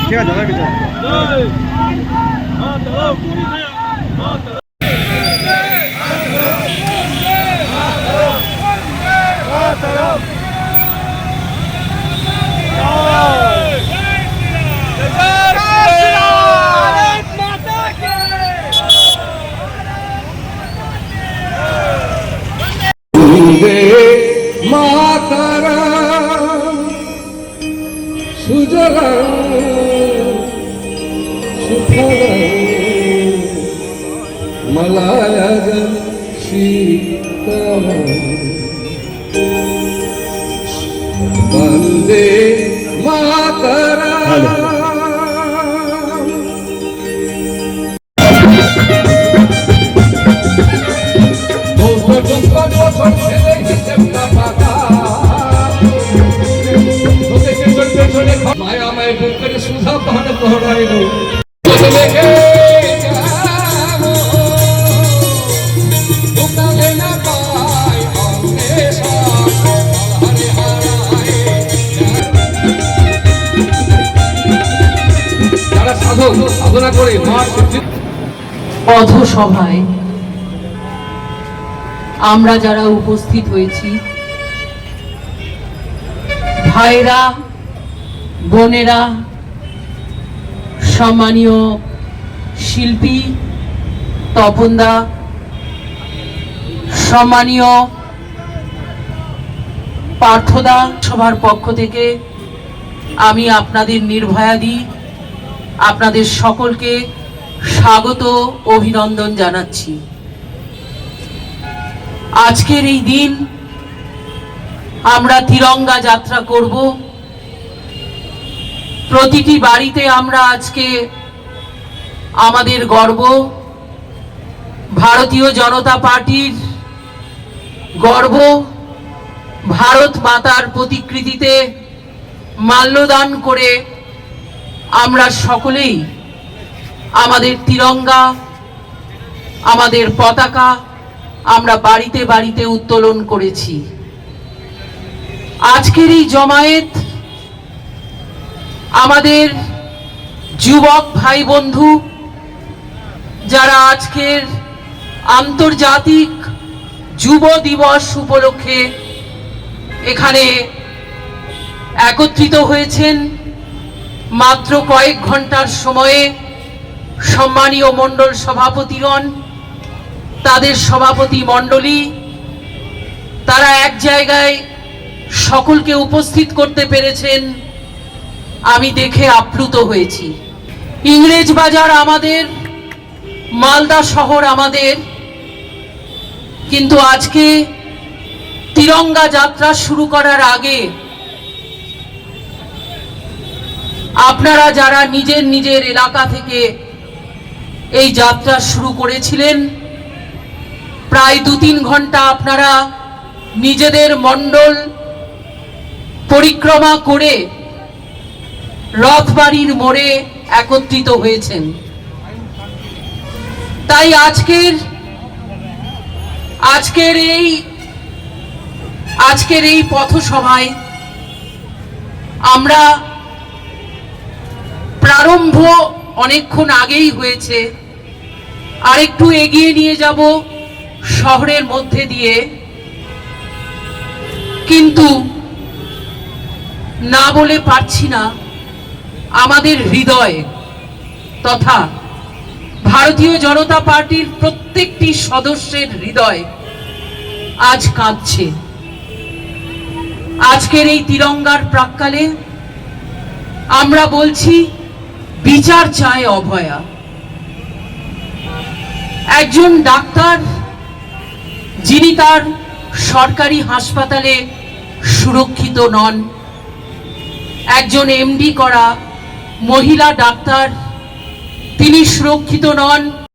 ঠিক আছে দাদা কিছু वंदे मातरम। माया मैं बुकर सुधा पहन पहराई लो সাধনা করে পথসভায় আমরা যারা উপস্থিত হয়েছি, ভাইরা বোনেরা, সম্মানীয় শিল্পী তপনদা, সম্মানীয় পার্থদা, সভার পক্ষ থেকে আমি আপনাদের নির্ভয়া দিই আপনাদের সকলকে স্বাগত অভিনন্দন জানাচ্ছি। আজকের এই দিন আমরা তিরঙ্গা যাত্রা করব। প্রতিটি বাড়িতে আমরা আজকে আমাদের গর্ব, ভারতীয় জনতা পার্টির গর্ব, ভারত মাতার প্রতিকৃতিতে মাল্যদান করে আমরা সকলেই আমাদের তিরঙ্গা, আমাদের পতাকা আমরা বাড়িতে বাড়িতে উত্তোলন করেছি। আজকের এই জমায়েত আমাদের যুবক ভাই বন্ধু যারা আজকের আন্তর্জাতিক যুব দিবস উপলক্ষে এখানে একত্রিত হয়েছেন, মাত্র কয়েক ঘন্টার সময়ে সম্মানীয় মণ্ডল সভাপতিগণ, তাদের সভাপতি মণ্ডলী, তারা এক জায়গায় সকলকে উপস্থিত করতে পেরেছেন। আমি দেখে আপ্লুত হয়েছি। ইংরেজ বাজার আমাদের, মালদা শহর আমাদের, কিন্তু আজকে তিরঙ্গা যাত্রা শুরু করার আগে আপনারা যারা নিজের নিজের এলাকা থেকে এই যাত্রা শুরু করেছিলেন, প্রায় 2-3 ঘন্টা আপনারা নিজেদের মণ্ডল পরিক্রমা করে রথবাড়ির মোড়ে একত্রিত হয়েছেন। তাই আজকের এই পথসভায় আমরা প্রারম্ভ অনেকক্ষণ আগেই হয়েছে, আরেকটু এগিয়ে নিয়ে যাব শহরের মধ্যে দিয়ে, কিন্তু না বলে পারছি না, আমাদের হৃদয় তথা ভারতীয় জনতা পার্টির প্রত্যেকটি সদস্যের হৃদয় আজ কাঁদছে। আজকের এই তিরঙ্গার প্রাক্কালে আমরা বলছি, বিচার চায় অভয়া। একজন ডাক্তার যিনি তার সরকারি হাসপাতালে সুরক্ষিত নন, একজন এমডি করা মহিলা ডাক্তার তিনি সুরক্ষিত নন,